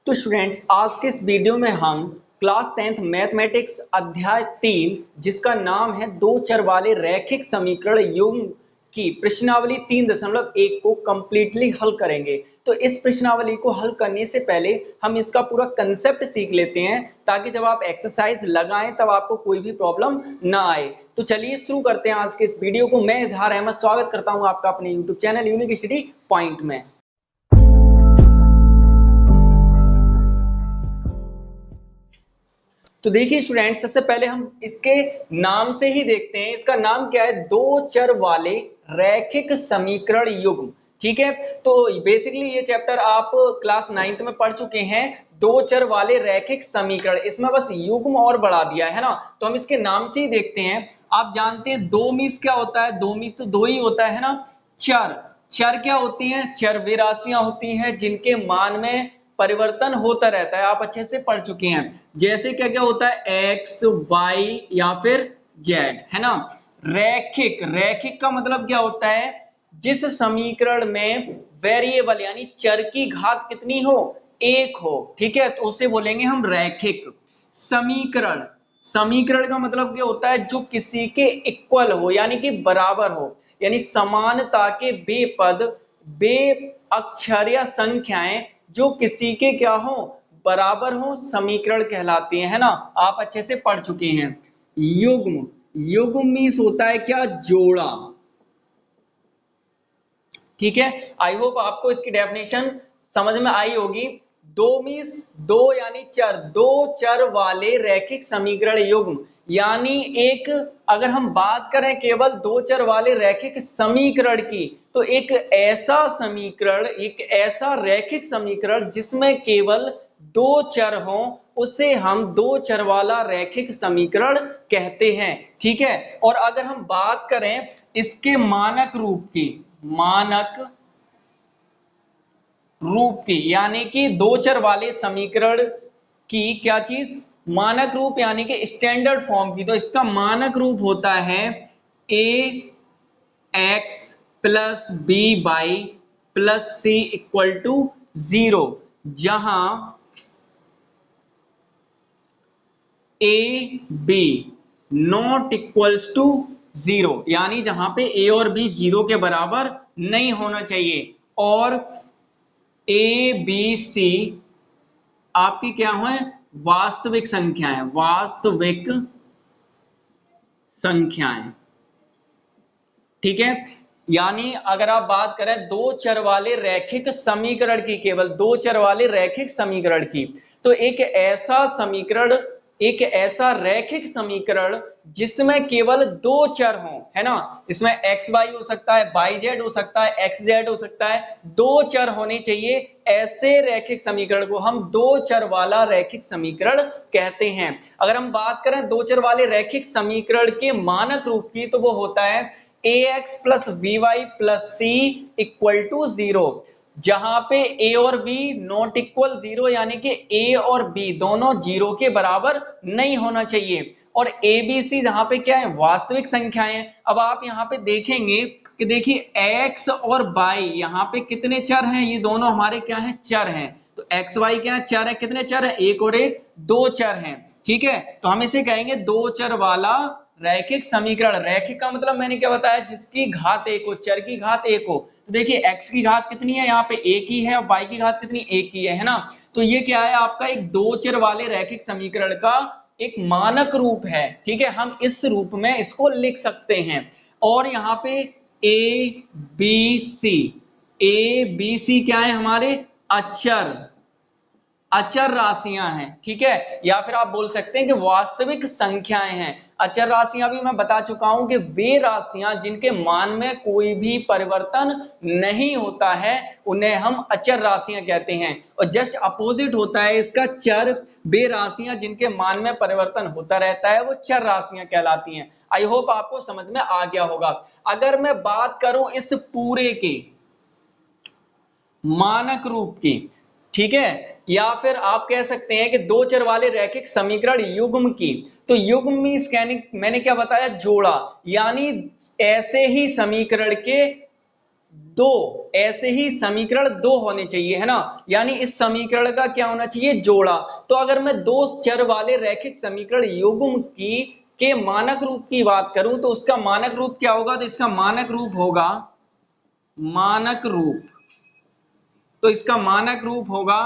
तो स्टूडेंट्स, आज के इस वीडियो में हम क्लास 10th मैथमेटिक्स अध्याय 3 जिसका नाम है दो चर वाले रैखिक समीकरण युग्म की प्रश्नावली 3.1 को कंप्लीटली हल करेंगे। तो इस प्रश्नावली को हल करने से पहले हम इसका पूरा कंसेप्ट सीख लेते हैं ताकि जब आप एक्सरसाइज लगाएं तब आपको कोई भी प्रॉब्लम ना आए। तो चलिए शुरू करते हैं आज के इस वीडियो को। मैं इजहार अहमद स्वागत करता हूं आपका अपने YouTube channel unique study point में। तो देखिए स्टूडेंट, सबसे पहले हम इसके नाम से ही देखते हैं। इसका नाम क्या है? दो चर वाले रैखिक समीकरण युग्म। ठीक है, तो बेसिकली ये चैप्टर आप क्लास 9th में पढ़ चुके हैं, दो चर वाले रैखिक समीकरण। इसमें बस युग्म और बढ़ा दिया है ना। तो हम इसके नाम से ही देखते हैं। आप जानते हैं दो मीन्स क्या होता है? दो मीन्स तो दो ही होता है ना। चर चर क्या होती हैं? चर वे राशियां होती हैं जिनके मान में परिवर्तन होता रहता है। आप अच्छे से पढ़ चुके हैं। जैसे क्या क्या होता है? एक्स, वाई या फिर जेड, है ना। रैखिक रैखिक का मतलब क्या होता है? जिस समीकरण में वेरिएबल यानी चर की घात कितनी हो? एक हो। ठीक है, तो उसे बोलेंगे हम रैखिक समीकरण। समीकरण का मतलब क्या होता है? जो किसी के इक्वल हो यानी कि बराबर हो, यानी समानता के बे पद, बे अक्षर या संख्याएं जो किसी के क्या हो? बराबर हो, समीकरण कहलाते हैं, है ना। आप अच्छे से पढ़ चुके हैं। युग्म युग्म मीन्स होता है क्या? जोड़ा। ठीक है, आई होप आपको इसकी डेफिनेशन समझ में आई होगी। दो मीन्स दो यानी चर, दो चर वाले रैखिक समीकरण युग्म। यानी एक, अगर हम बात करें केवल दो चर वाले रैखिक समीकरण की, तो एक ऐसा समीकरण, एक ऐसा रैखिक समीकरण जिसमें केवल दो चर हो, उसे हम दो चर वाला रैखिक समीकरण कहते हैं। ठीक है, और अगर हम बात करें इसके मानक रूप की, मानक रूप की यानी कि दो चर वाले समीकरण की क्या चीज? मानक रूप यानी कि स्टैंडर्ड फॉर्म की। तो इसका मानक रूप होता है A X plus B Y plus C equal to 0, जहां A B not equals to 0, यानी जहां पे ए और बी 0 के बराबर नहीं होना चाहिए, और ए बी सी आपकी क्या है? वास्तविक संख्याएं, वास्तविक संख्याएं। ठीक है, यानी अगर आप बात करें दो चर वाले रैखिक समीकरण की, केवल दो चर वाले रैखिक समीकरण की, तो एक ऐसा समीकरण, एक ऐसा रैखिक समीकरण जिसमें केवल दो चर हों, है ना। इसमें एक्स वाई हो सकता है, वाई जेड हो सकता है, एक्स जेड हो सकता है, दो चर होने चाहिए। ऐसे रैखिक समीकरण को हम दो चर वाला रैखिक समीकरण कहते हैं। अगर हम बात करें दो चर वाले रैखिक समीकरण के मानक रूप की, तो वो होता है ax plus B Y plus C equal to 0, जहां पे a और b नॉट इक्वल 0, यानी कि a और b दोनों 0 के बराबर नहीं होना चाहिए, और a b c जहां पे क्या है? वास्तविक संख्याएं। अब आप यहां पे देखेंगे कि देखिए x और y यहाँ पे कितने चर हैं? ये दोनों हमारे क्या हैं? चर हैं। तो x y क्या है? चर है। कितने चर है? एक और एक, दो चर हैं। ठीक है, तो हम इसे कहेंगे दो चर वाला रैखिक समीकरण। रैखिक का मतलब मैंने क्या बताया? जिसकी घात एक हो, चर की घात एक हो। तो देखिए x की घात कितनी है? यहाँ पे एक ही है, और y की घात कितनी? एक ही है ना। तो ये क्या है? आपका एक दो चर वाले रैखिक समीकरण का एक मानक रूप है। ठीक है, हम इस रूप में इसको लिख सकते हैं। और यहाँ पे A B C, A B C क्या है? हमारे अचर, अचर राशियां हैं। ठीक है, या फिर आप बोल सकते हैं कि वास्तविक संख्याएं हैं। अचर राशियां भी मैं बता चुका हूं कि वे राशियां जिनके मान में कोई भी परिवर्तन नहीं होता है, उन्हें हम अचर राशियां कहते हैं। और जस्ट अपोजिट होता है इसका चर। वे राशियां जिनके मान में परिवर्तन होता रहता है, वो चर राशियां कहलाती हैं। आई होप आपको समझ में आ गया होगा। अगर मैं बात करूं इस पूरे के मानक रूप की, ठीक है, या फिर आप कह सकते हैं कि दो चर वाले रैखिक समीकरण युग्म की, तो युग्म मींस मैंने क्या बताया? जोड़ा। यानी ऐसे ही समीकरण के दो ऐसे ही समीकरण दो होने चाहिए, है ना। यानी इस समीकरण का क्या होना चाहिए, जोड़ा। तो अगर मैं दो चर वाले रैखिक समीकरण युग्म की के मानक रूप की बात करूं तो उसका मानक रूप क्या होगा, तो इसका मानक रूप होगा, मानक रूप, तो इसका मानक रूप होगा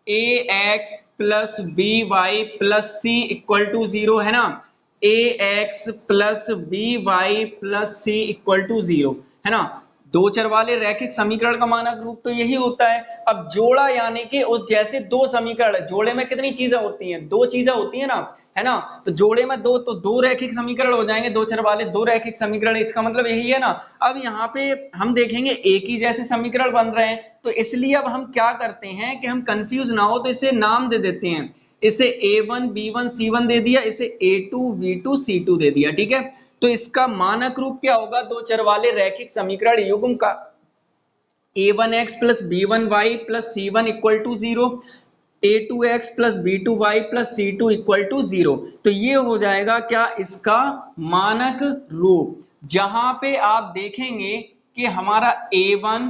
A X plus B Y plus C equal to 0, है ना। A X plus B Y plus C equal to 0, है ना। दो चर वाले रैखिक समीकरण का मानक रूप तो यही होता है। अब जोड़ा यानी कि उस जैसे दो समीकरण, जोड़े में कितनी चीजें होती हैं, दो चीजें होती है ना, है ना। तो जोड़े में दो, तो दो रैखिक समीकरण हो जाएंगे, दो चर वाले दो रैखिक समीकरण, इसका मतलब यही है ना। अब यहाँ पे हम देखेंगे एक ही जैसे समीकरण बन रहे हैं, तो इसलिए अब हम क्या करते हैं कि हम कंफ्यूज ना हो तो इसे नाम दे देते हैं। इसे a1 b1 c1 दे दिया, इसे a2 v2 c2 दे दिया, ठीक है। तो इसका मानक रूप क्या होगा, दो चर वाले रैखिक समीकरण युग्म का a1x plus b1y plus c1 equal to 0, a2x plus b2y plus c2 equal to 0। तो ये हो जाएगा क्या, इसका मानक रूप। जहां पे आप देखेंगे कि हमारा a1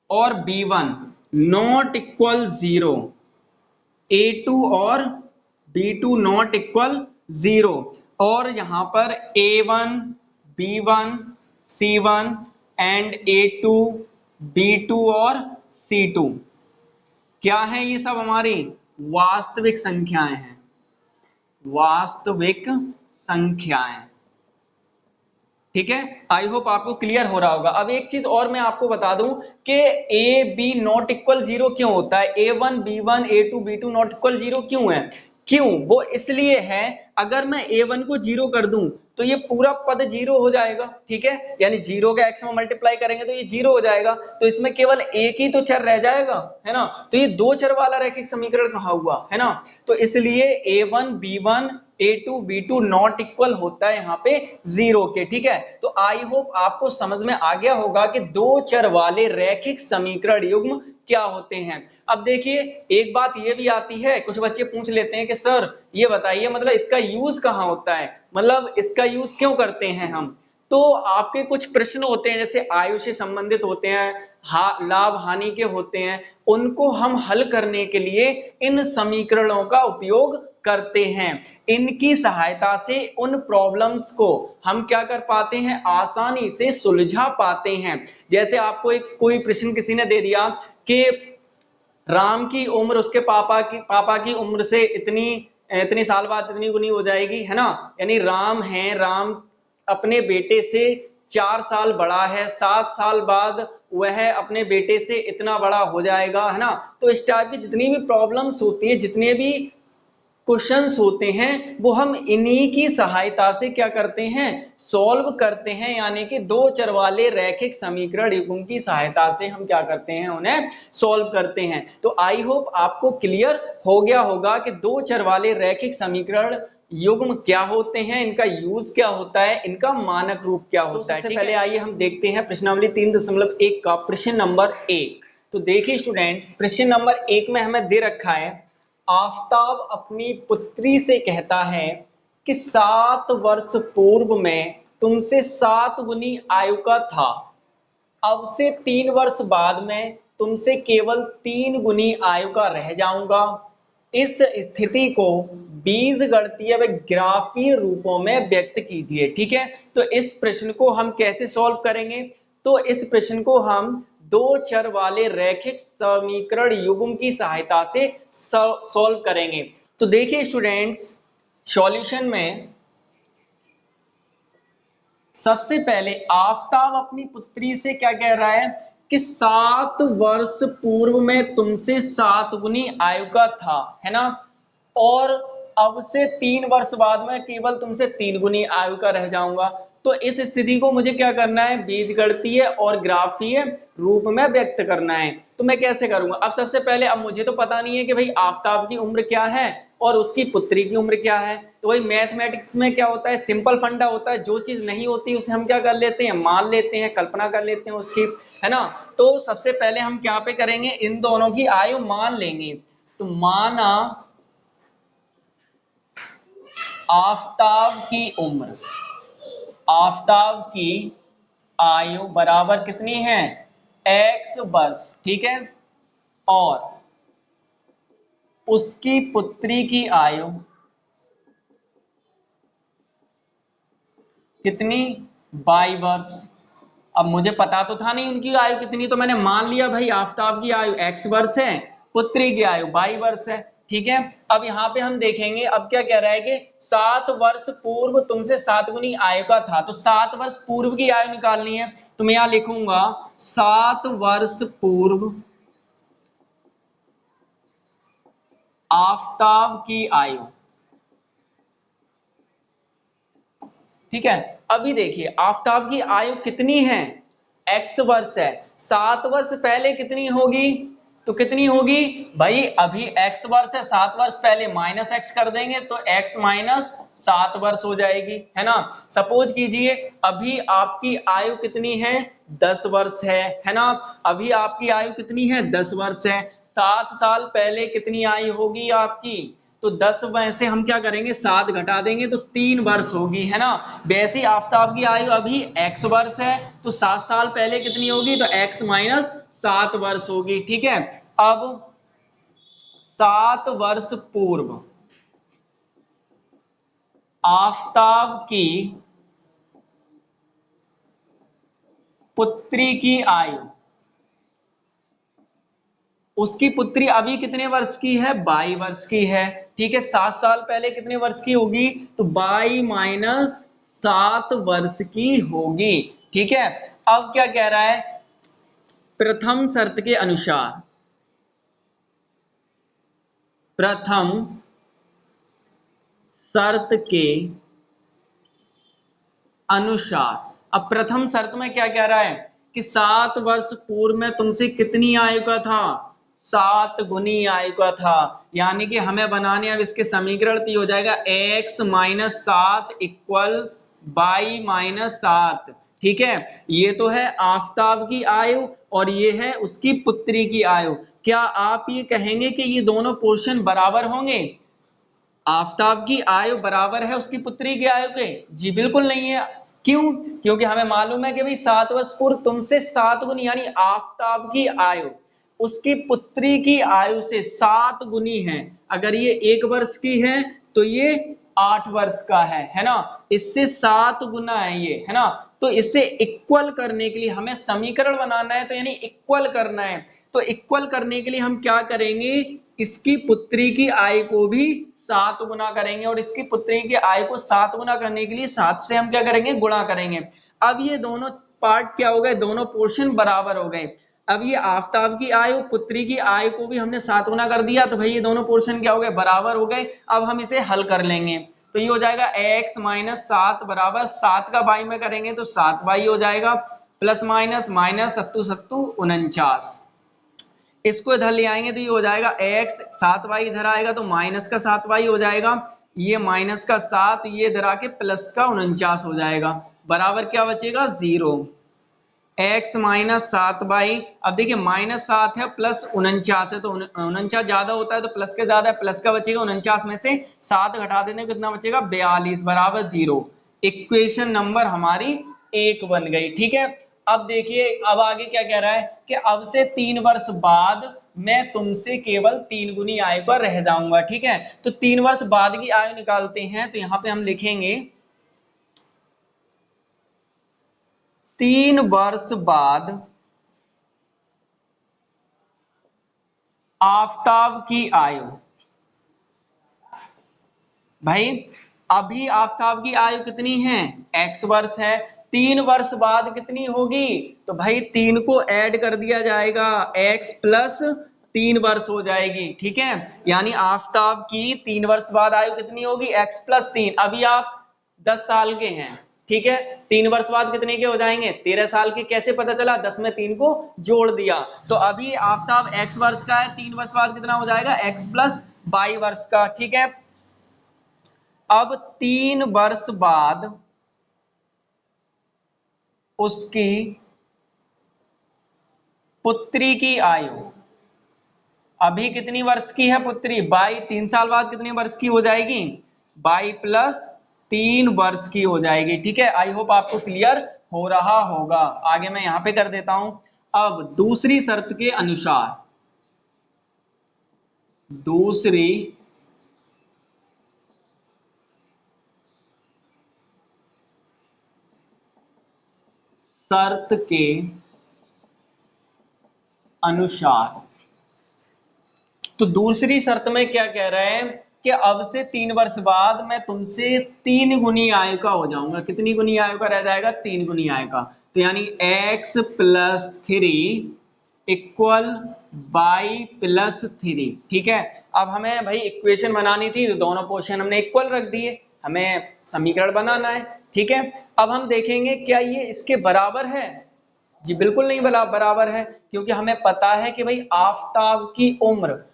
और b1 नॉट इक्वल 0, a2 और b2 नॉट इक्वल 0, और यहां पर a1 b1 c1 and a2 b2 और c2 क्या है, ये सब हमारी वास्तविक संख्याएं हैं, वास्तविक संख्याएं, ठीक है। आई होप आपको क्लियर हो रहा होगा। अब एक चीज और मैं आपको बता दूं कि ए बी नॉट इक्वल 0 क्यों होता है, a1 b1 a2 b2 not equal 0 क्यों है, क्यों, वो इसलिए है, अगर मैं a1 को 0 कर दूं तो ये पूरा पद 0 हो जाएगा, ठीक है। यानी 0 का x में मल्टीप्लाई करेंगे तो ये 0 हो जाएगा, तो इसमें केवल एक ही तो चर रह जाएगा, है ना। तो ये दो चर वाला रैखिक समीकरण कहा हुआ, है ना। तो इसलिए a1 b1 a2 b2 not equal होता है यहाँ पे 0 के, ठीक है। तो आई होप आपको समझ में आ गया होगा कि दो चर वाले रैखिक समीकरण युग्म क्या होते हैं। अब देखिए एक बात ये भी आती है, कुछ बच्चे पूछ लेते हैं कि सर ये बताइए मतलब इसका यूज कहाँ होता है, मतलब इसका यूज क्यों करते हैं हम। तो आपके कुछ प्रश्न होते हैं जैसे आयु से संबंधित होते हैं, लाभ हानि के होते हैं, उनको हम हल करने के लिए इन समीकरणों का उपयोग करते हैं। इनकी सहायता से उन प्रॉब्लम्स को हम क्या कर पाते हैं, आसानी से सुलझा पाते हैं। जैसे आपको एक कोई प्रश्न किसी ने दे दिया कि राम की उम्र उसके पापा की उम्र से इतनी इतने साल बाद इतनी गुनी हो जाएगी, है ना। यानी राम है, राम अपने बेटे से 4 साल बड़ा है, 7 साल बाद वह अपने बेटे से इतना बड़ा हो जाएगा, है ना। तो इस टाइप की जितनी भी प्रॉब्लम्स होती है, जितने भी क्वेश्चंस होते हैं, वो हम इन्हीं की सहायता से क्या करते हैं, सॉल्व करते हैं। यानी कि दो चर वाले रैखिक समीकरण युग्म की सहायता से हम क्या करते हैं, उन्हें सॉल्व करते हैं। तो आई होप आपको क्लियर हो गया होगा कि दो चर वाले रैखिक समीकरण युग्म क्या होते हैं, इनका यूज क्या होता है, इनका मानक रूप क्या होता है। सबसे पहले आइए हम देखते हैं प्रश्नावली 3.1 का प्रश्न नंबर 1। तो देखिए स्टूडेंट्स, प्रश्न नंबर 1 में हमें दे रखा है, आफताब अपनी पुत्री से कहता है कि 7 वर्ष पूर्व में तुमसे 7 गुनी आयु का था, अब से 3 वर्ष बाद में तुमसे केवल 3 गुनी आयु का रह जाऊंगा। इस स्थिति को बीजगणितीय व ग्राफीय रूपों में व्यक्त कीजिए, ठीक है। तो इस प्रश्न को हम कैसे सॉल्व करेंगे, तो इस प्रश्न को हम दो चर वाले रैखिक समीकरण युग्म की सहायता से सॉल्व करेंगे। तो देखिए स्टूडेंट्स, सॉल्यूशन में सबसे पहले आफताब अपनी पुत्री से क्या कह रहा है कि 7 वर्ष पूर्व में तुमसे 7 गुनी आयु का था, है ना, और अब से 3 वर्ष बाद में केवल तुमसे 3 गुनी आयु का रह जाऊंगा। तो इस स्थिति को मुझे क्या करना है, बीजगणितीय और ग्राफीय रूप में व्यक्त करना है। तो मैं कैसे करूंगा, अब सबसे पहले, अब मुझे तो पता नहीं है कि भाई आफताब की उम्र क्या है और उसकी पुत्री की उम्र क्या है। तो वही मैथमेटिक्स में क्या होता है, सिंपल फंडा होता है, जो चीज नहीं होती उसे हम क्या कर लेते हैं, मान लेते हैं, कल्पना कर लेते हैं उसकी, है ना। तो सबसे पहले हम क्या पे करेंगे, इन दोनों की आयु मान लेंगे। तो माना आफताब की उम्र, आफताब की आयु बराबर कितनी है, x वर्ष, ठीक है, और उसकी पुत्री की आयु कितनी, 22 वर्ष। अब मुझे पता तो था नहीं उनकी आयु कितनी, तो मैंने मान लिया भाई आफताब की आयु x वर्ष है, पुत्री की आयु 22 वर्ष है, ठीक है। अब यहाँ पे हम देखेंगे, अब क्या कह रहा है कि 7 वर्ष पूर्व तुमसे 7 गुनी आयु का था, तो 7 वर्ष पूर्व की आयु निकालनी है, तो मैं यहाँ लिखूंगा 7 वर्ष पूर्व आफताब की आयु, ठीक है। अभी देखिए आफताब की आयु कितनी है, x वर्ष है, 7 वर्ष पहले कितनी होगी, तो कितनी होगी भाई, अभी x वर्ष है, 7 वर्ष पहले माइनस x कर देंगे तो x माइनस 7 वर्ष हो जाएगी, है ना। सपोज कीजिए अभी आपकी आयु कितनी है, 10 वर्ष है ना। अभी आपकी आयु कितनी है, 10 वर्ष है। 7 साल पहले कितनी आयु होगी आपकी, तो 10 में से हम क्या करेंगे, 7 घटा देंगे तो 3 वर्ष होगी, है ना। वैसे आफताब की आयु अभी x वर्ष है, तो 7 साल पहले कितनी होगी, तो x माइनस 7 वर्ष होगी, ठीक है। अब 7 वर्ष पूर्व आफताब की पुत्री की आयु, उसकी पुत्री अभी कितने वर्ष की है, 22 वर्ष की है, ठीक है। 7 साल पहले कितने वर्ष की होगी, तो 22 माइनस 7 वर्ष की होगी, ठीक है। अब क्या कह रहा है, प्रथम शर्त के अनुसार, प्रथम शर्त के अनुसार, अब प्रथम शर्त में क्या कह रहा है कि 7 वर्ष पूर्व में तुमसे कितनी आयु का था, 7 गुनी आयु का था, यानी कि हमें बनाने अब इसके समीकरण तो हो जाएगा x माइनस 7 इक्वल 22 माइनस 7, ठीक है। ये तो है आफताब की आयु और ये है उसकी पुत्री की आयु। क्या आप ये कहेंगे कि ये दोनों पोर्शन बराबर होंगे, आफताब की आयु बराबर है उसकी पुत्री की आयु के, जी बिल्कुल नहीं है। क्यों, क्योंकि हमें मालूम है कि भाई 7 वर्ष पूर्व तुमसे 7 गुनी, यानी आफताब की आयु उसकी पुत्री की आयु से 7 गुनी है। अगर ये 1 वर्ष की है तो ये 8 वर्ष का है ना, इससे 7 गुना है ये, है ना। तो इसे इक्वल करने के लिए हमें समीकरण बनाना है, तो यानी इक्वल करना है, तो इक्वल करने के लिए हम क्या करेंगे, इसकी पुत्री की आयु को भी 7 गुना करेंगे और इसकी पुत्री की आयु को 7 गुना करने के लिए 7 से हम क्या करेंगे, गुणा करेंगे। अब ये दोनों पार्ट क्या हो गए, दोनों पोर्शन बराबर हो गए। अब ये आफताब की आयु पुत्री की आयु को भी हमने 7 गुना कर दिया, तो भाई ये दोनों पोर्शन क्या हो गए, बराबर हो गए। अब हम इसे हल कर लेंगे, तो ये हो जाएगा x माइनस 7 बराबर 7 का बाई में करेंगे तो 7 बाई हो जाएगा, प्लस माइनस माइनस सत्तू सत्तू 49, इसको इधर ले आएंगे तो ये हो जाएगा x, 7 वाई इधर आएगा तो माइनस का 7 वाई हो जाएगा, ये माइनस का 7, ये इधर आके प्लस का 49 हो जाएगा, बराबर क्या बचेगा 0, x माइनस 7 बाई, अब देखिए माइनस 7 है प्लस 49 है, तो 49 ज्यादा होता है तो प्लस के ज्यादा है, प्लस का बचेगा 49 में से 7 घटा देने को कितना बचेगा 42 बराबर 0। इक्वेशन नंबर हमारी 1 बन गई, ठीक है। अब देखिए अब आगे क्या कह रहा है कि अब से 3 वर्ष बाद मैं तुमसे केवल 3 गुनी आयु पर रह जाऊंगा, ठीक है। तो 3 वर्ष बाद की आयु निकालते हैं, तो यहां पे हम लिखेंगे 3 वर्ष बाद आफताब की आयु, भाई अभी आफताब की आयु कितनी है, x वर्ष है, 3 वर्ष बाद कितनी होगी, तो भाई 3 को ऐड कर दिया जाएगा, x प्लस 3 वर्ष हो जाएगी, ठीक है। यानी आफताब की 3 वर्ष बाद आयु कितनी होगी, x प्लस 3। अभी आप 10 साल के हैं, ठीक है, 3 वर्ष बाद कितने के हो जाएंगे, 13 साल के। कैसे पता चला, 10 में 3 को जोड़ दिया, तो अभी आफताब x वर्ष का है, 3 वर्ष बाद कितना हो जाएगा, x प्लस 22 वर्ष का, ठीक है। अब 3 वर्ष बाद उसकी पुत्री की आयु, अभी कितनी वर्ष की है पुत्री, 22, 3 साल बाद कितने वर्ष की हो जाएगी, 22 प्लस 3 वर्ष की हो जाएगी, ठीक है। आई होप आपको क्लियर हो रहा होगा। आगे मैं यहां पे कर देता हूं। अब दूसरी शर्त के अनुसार, दूसरी शर्त के अनुसार, तो दूसरी शर्त में क्या कह रहे हैं कि अब से 3 वर्ष बाद मैं तुमसे 3 गुनी आयु का हो जाऊंगा। कितनी गुनी आयु का रह जाएगा? 3 गुनी आयु का। तो यानी x+3 इक्वल y+3। ठीक है, अब हमें भाई इक्वेशन बनानी थी, तो दोनों पोर्शन हमने इक्वल रख दिए, हमें समीकरण बनाना है। ठीक है, अब हम देखेंगे क्या ये इसके बराबर है। जी बिल्कुल नहीं बराबर है, क्योंकि हमें पता है कि भाई आफताब की उम्र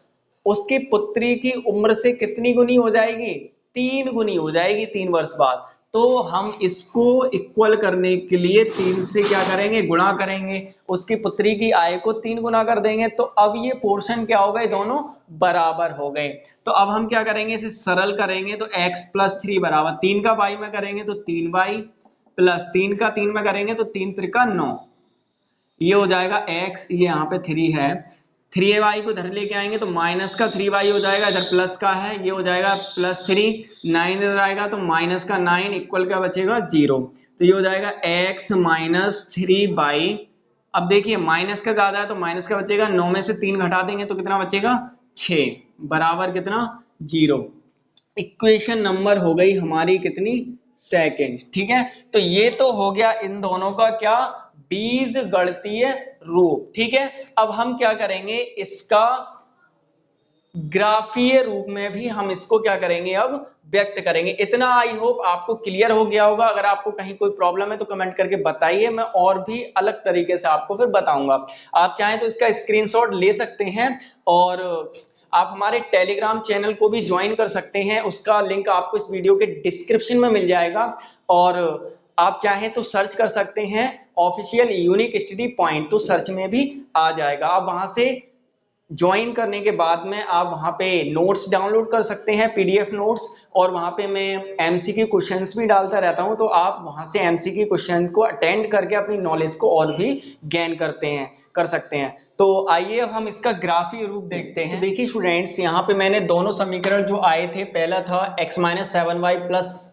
उसकी पुत्री की उम्र से कितनी गुनी हो जाएगी? 3 गुनी हो जाएगी 3 वर्ष बाद। तो हम इसको इक्वल करने के लिए 3 से क्या करेंगे? गुणा करेंगे। उसकी पुत्री की आय को 3 गुना कर देंगे, तो अब ये पोर्शन क्या हो गए? दोनों बराबर हो गए। तो अब हम क्या करेंगे? इसे सरल करेंगे, तो x+3 बराबर 3 का y में करेंगे तो 3y प्लस 3 का 3 में करेंगे तो 3 त्रिका 9। ये हो जाएगा x, ये यहाँ पे 3 है, 3y को इधर लेके आएंगे तो माइनस का 3y हो जाएगा, इधर प्लस का है, ये हो जाएगा +3, 9 इधर आएगा तो माइनस का 9 इक्वल क्या बचेगा? 0। तो ये हो जाएगा x-3y। अब देखिए माइनस का ज्यादा है तो माइनस का बचेगा, 9 में से 3 घटा देंगे तो कितना बचेगा? 6 बराबर कितना? 0। इक्वेशन नंबर हो गई हमारी कितनी? सेकंड। ठीक है, तो ये तो हो गया इन दोनों का क्या? बीज गणितीय रूप। ठीक है, अब हम क्या करेंगे? इसका ग्राफीय रूप में भी हम इसको क्या करेंगे? अब व्यक्त करेंगे। इतना आई होप आपको क्लियर हो गया होगा। अगर आपको कहीं कोई प्रॉब्लम है तो कमेंट करके बताइए, मैं और भी अलग तरीके से आपको फिर बताऊंगा। आप चाहें तो इसका स्क्रीनशॉट ले सकते हैं और आप हमारे टेलीग्राम चैनल को भी ज्वाइन कर सकते हैं, उसका लिंक आपको इस वीडियो के डिस्क्रिप्शन में मिल जाएगा। और आप चाहें तो सर्च कर सकते हैं ऑफिशियल यूनिक स्टडी पॉइंट, तो सर्च में भी आ जाएगा। आप वहां से ज्वाइन करने के बाद में आप वहां पे नोट्स डाउनलोड कर सकते हैं, पीडीएफ नोट्स, और वहां पे मैं एमसीक्यू क्वेश्चंस भी डालता रहता हूं, तो आप वहां से एमसीक्यू क्वेश्चन को अटेंड करके अपनी नॉलेज को और भी गेन कर सकते हैं। तो आइए अब हम इसका ग्राफीय रूप देखते हैं। तो देखिए स्टूडेंट्स, यहाँ पे मैंने दोनों समीकरण जो आए थे, पहला था x-7y प्लस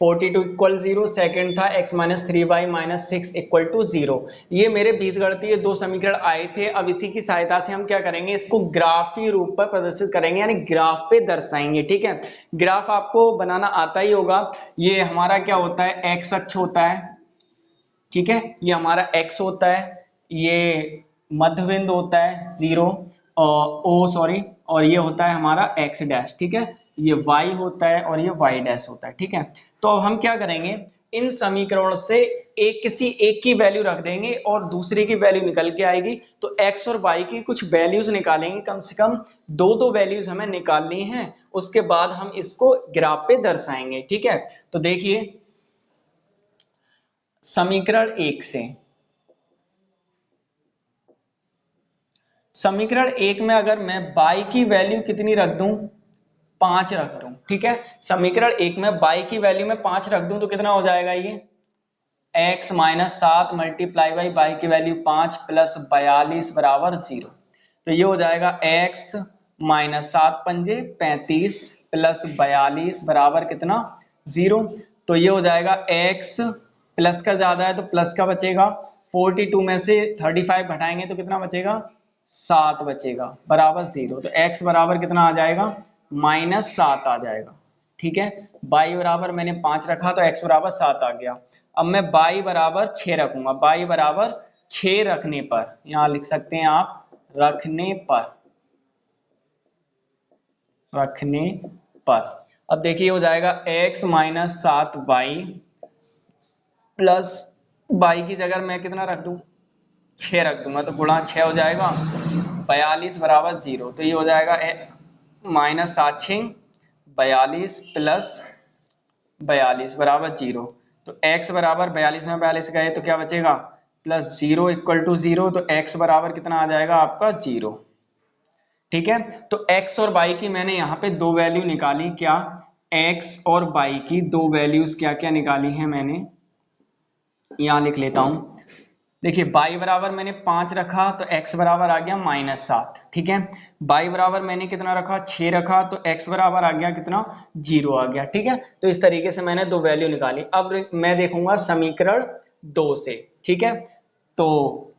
42 इक्वल 0, सेकेंड था x-3y माइनस 6 इक्वल टू 0। ये मेरे बीजगणितीय दो समीकरण आए थे। अब इसी की सहायता से हम क्या करेंगे? इसको ग्राफीय रूप पर प्रदर्शित करेंगे, यानी ग्राफ पे दर्शाएंगे। ठीक है, ग्राफ आपको बनाना आता ही होगा। ये हमारा क्या होता है? एक्स अक्ष होता है। ठीक है, ये हमारा x होता है, ये मध्य बिंदु होता है 0 और ये होता है हमारा x डैश। ठीक है, ये y होता है और ये y डैश होता है। ठीक है, तो अब हम क्या करेंगे? इन समीकरणों से किसी एक की वैल्यू रख देंगे और दूसरे की वैल्यू निकल के आएगी, तो x और y की कुछ वैल्यूज निकालेंगे। कम से कम दो वैल्यूज हमें निकालनी है, उसके बाद हम इसको ग्राफ पे दर्शाएंगे। ठीक है, तो देखिए समीकरण 1 से, समीकरण 1 में अगर मैं y की वैल्यू कितनी रख दूं? 5 रख दूं। ठीक है, समीकरण 1 में y की वैल्यू में 5 रख दूं तो कितना हो जाएगा? ये x-7 मल्टीप्लाई बाई y की वैल्यू 5 प्लस 42 बराबर 0। तो ये हो जाएगा x-7 पंजे 35 प्लस 42 बराबर कितना? 0। तो ये हो जाएगा x, प्लस का ज्यादा है तो प्लस का बचेगा, 42 में से 35 घटाएंगे तो कितना बचेगा? 7 बचेगा बराबर 0। तो x बराबर कितना आ जाएगा? -7 आ जाएगा। ठीक है, y बराबर मैंने 5 रखा तो x बराबर 7 आ गया। अब मैं y बराबर 6 रखूंगा। y बराबर 6 रखने पर, यहां लिख सकते हैं आप रखने पर, अब देखिए हो जाएगा x-7y प्लस y की जगह मैं कितना रख दूं? 6 रख दूंगा, तो गुणा 6 हो जाएगा, 42 बराबर 0। तो ये हो जाएगा -7 42 प्लस 42 बराबर 0। तो x बराबर 42 में 42 गए तो क्या बचेगा? +0 इक्वल टू 0। तो x बराबर कितना आ जाएगा आपका? 0। ठीक है, तो x और y की मैंने यहाँ पे दो वैल्यू निकाली। क्या? x और y की दो वैल्यूज क्या क्या निकाली है मैंने? यहाँ लिख लेता हूँ। देखिए y बराबर मैंने 5 रखा तो x बराबर आ गया -7, ठीक है। y बराबर मैंने कितना रखा, 6 रखा तो x बराबर आ गया कितना, 0 आ गया, ठीक है। तो इस तरीके से मैंने दो वैल्यू निकाली। अब मैं देखूंगा समीकरण 2 से, ठीक है। तो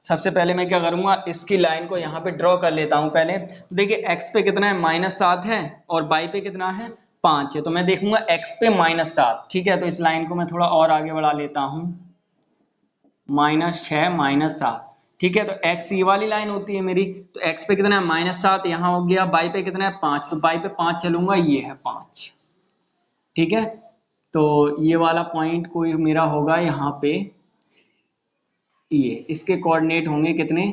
सबसे पहले मैं क्या करूंगा, इसकी लाइन को यहाँ पे ड्रॉ कर लेता हूँ पहले। तो देखिए x पे कितना है, -7 है, और y पे कितना है, 5 है। तो मैं देखूंगा x पे -7, ठीक है। तो इस लाइन को मैं थोड़ा और आगे बढ़ा लेता हूँ, -6 -7, ठीक है। तो x ये वाली लाइन होती है मेरी। तो x पे कितना है, -7, यहाँ हो गया। y पे कितना है, 5, तो y पे 5 चलूंगा, ये है 5, ठीक है। तो ये वाला पॉइंट कोई मेरा होगा यहाँ पे, ये इसके कोऑर्डिनेट होंगे कितने,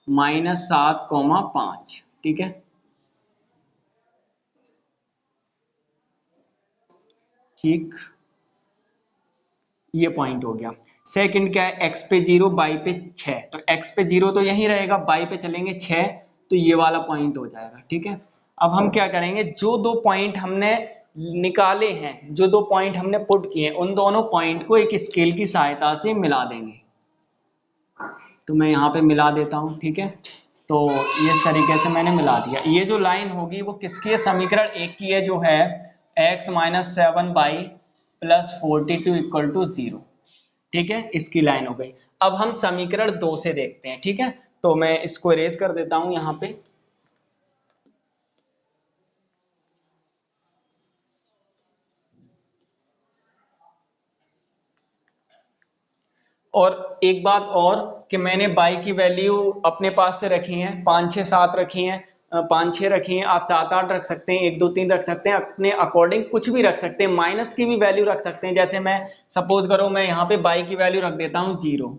-7, 5, ठीक है। ठीक, ये पॉइंट हो गया। सेकंड क्या है, x पे 0, y पे 6। तो x पे 0 तो यहीं रहेगा, y पे चलेंगे 6, तो ये वाला पॉइंट हो जाएगा, ठीक है। अब हम क्या करेंगे, जो दो पॉइंट हमने निकाले हैं, जो दो पॉइंट हमने पुट किए, उन दोनों पॉइंट को एक स्केल की सहायता से मिला देंगे। तो मैं यहाँ पे मिला देता हूँ, ठीक है। तो ये इस तरीके से मैंने मिला दिया। ये जो लाइन होगी वो किसकी है, समीकरण 1 की है, जो है x - 7y + 42 = 0, ठीक है। इसकी लाइन हो गई। अब हम समीकरण 2 से देखते हैं, ठीक है। तो मैं इसको इरेज कर देता हूं यहाँ पे। और एक बात और, कि मैंने बाई की वैल्यू अपने पास से रखी है, 5 6 7 रखी है, 5 6 रखी है। आप 7 8 रख सकते हैं, 1 2 3 रख सकते हैं, अपने अकॉर्डिंग कुछ भी रख सकते हैं। माइनस की भी वैल्यू रख सकते हैं। जैसे मैं सपोज करो, मैं यहाँ पे बाई की वैल्यू रख देता हूँ 0,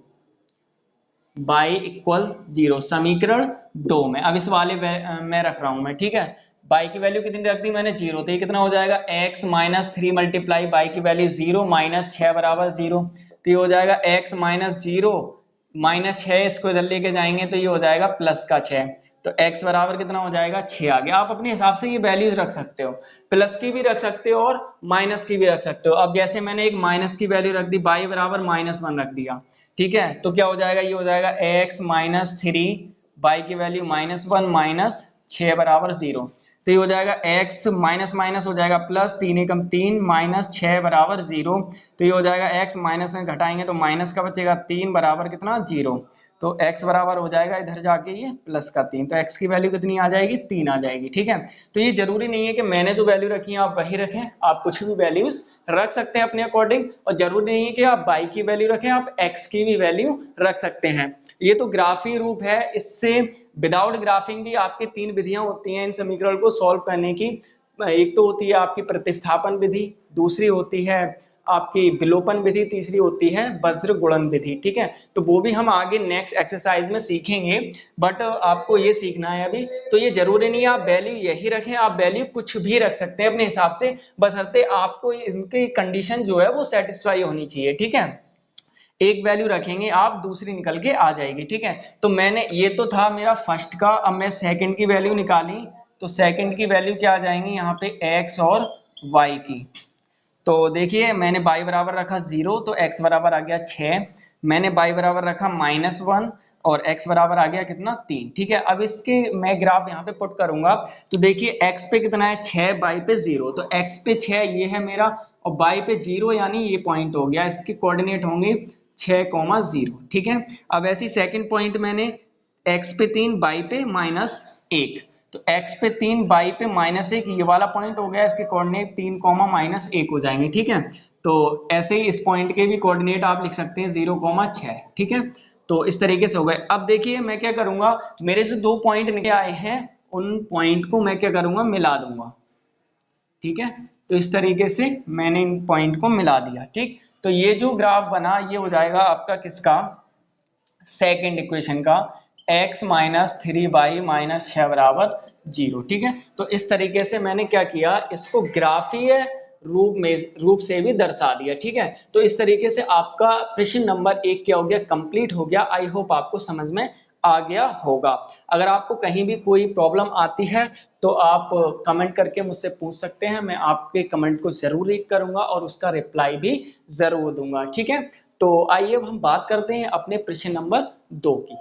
बाई इक्वल 0, समीकरण 2 में। अब इस वाले में रख रहा हूं मैं, ठीक है। बाई की वैल्यू कितनी रख दी मैंने, 0। तो ये कितना हो जाएगा, x - 3 मल्टीप्लाई बाई की वैल्यू 0 -6 बराबर 0। तो ये हो जाएगा x - 0 -6, इसको इधर लेके जाएंगे तो ये हो जाएगा +6। तो x बराबर कितना हो जाएगा, 6 आ गया। आप अपने हिसाब से ये वैल्यूज रख सकते हो, प्लस की भी रख सकते हो और माइनस की भी रख सकते हो। अब जैसे मैंने एक माइनस की वैल्यू रख दी, बाई बराबर -1 रख दिया, ठीक है। तो क्या हो जाएगा, ये हो जाएगा x - 3, बाई की वैल्यू -1 -6 बराबर 0। तो ये हो जाएगा x माइनस माइनस हो जाएगा प्लस, 3 एकम 3 -6 बराबर 0। तो ये हो जाएगा x माइनस में घटाएंगे तो माइनस का बचेगा, 3 बराबर कितना, 0। तो x बराबर हो जाएगा इधर जाके ये +3। तो x की वैल्यू कितनी आ जाएगी, 3 आ जाएगी, ठीक है। तो ये जरूरी नहीं है कि मैंने जो वैल्यू रखी है आप वही रखें, आप कुछ भी वैल्यूज रख सकते हैं अपने अकॉर्डिंग। और जरूरी नहीं है कि आप y की वैल्यू रखें, आप x की भी वैल्यू रख सकते हैं। ये तो ग्राफी रूप है। इससे विदाउट ग्राफिंग भी आपकी 3 विधियां होती हैं इन समीकरण को सॉल्व करने की। एक तो होती है आपकी प्रतिस्थापन विधि, दूसरी होती है आपकी विलोपन विधि, तीसरी होती है वज्र गुणन विधि, ठीक है। तो वो भी हम आगे नेक्स्ट एक्सरसाइज में सीखेंगे, बट आपको ये सीखना है अभी। तो ये जरूरी नहीं है आप वैल्यू यही रखें, आप वैल्यू कुछ भी रख सकते हैं अपने हिसाब से, बशर्ते आपको इनकी कंडीशन जो है वो सेटिस्फाई होनी चाहिए, ठीक है। एक वैल्यू रखेंगे आप, दूसरी निकल के आ जाएगी, ठीक है। तो मैंने, ये तो था मेरा फर्स्ट का। अब मैं सेकंड की वैल्यू निकाली, तो सेकंड की वैल्यू क्या आ जाएंगी यहाँ पे, x और y की। तो देखिए मैंने y बराबर रखा 0, तो x बराबर आ गया 6। मैंने y बराबर रखा -1 और x बराबर आ गया कितना, 3, ठीक है। अब इसके मैं ग्राफ यहाँ पे पुट करूंगा। तो देखिए x पे कितना है, 6, y पे 0। तो x पे 6 ये है मेरा, और y पे 0 यानी ये पॉइंट हो गया। इसके कोऑर्डिनेट होंगे 6, 0, ठीक है। अब ऐसी सेकंड पॉइंट मैंने x पे 3, y पे -1। तो x पे 3, y पे -1, ये वाला पॉइंट हो गया। इसके कोऑर्डिनेट 3, -1 हो जाएंगे, ठीक है। तो ऐसे ही इस पॉइंट के भी कोऑर्डिनेट आप लिख सकते हैं 0, 6, ठीक है। तो इस तरीके से हो गए। अब देखिए मैं क्या करूंगा, मेरे जो दो पॉइंट निकले आए हैं उन पॉइंट को मैं क्या करूंगा, मिला दूंगा, ठीक है। तो इस तरीके से मैंने इन पॉइंट को मिला दिया, ठीक। तो ये जो ग्राफ बना ये हो जाएगा आपका किसका, सेकेंड इक्वेशन का, x - 3y - 6 बराबर 0, ठीक है। तो इस तरीके से मैंने क्या किया, इसको ग्राफीय रूप से भी दर्शा दिया, ठीक है। तो इस तरीके से आपका प्रश्न नंबर 1 क्या हो गया, कंप्लीट हो गया। आई होप आपको समझ में आ गया होगा। अगर आपको कहीं भी कोई प्रॉब्लम आती है तो आप कमेंट करके मुझसे पूछ सकते हैं, मैं आपके कमेंट को जरूर रीड करूंगा और उसका रिप्लाई भी जरूर दूंगा, ठीक है। तो आइए अब हम बात करते हैं अपने प्रश्न नंबर 2 की।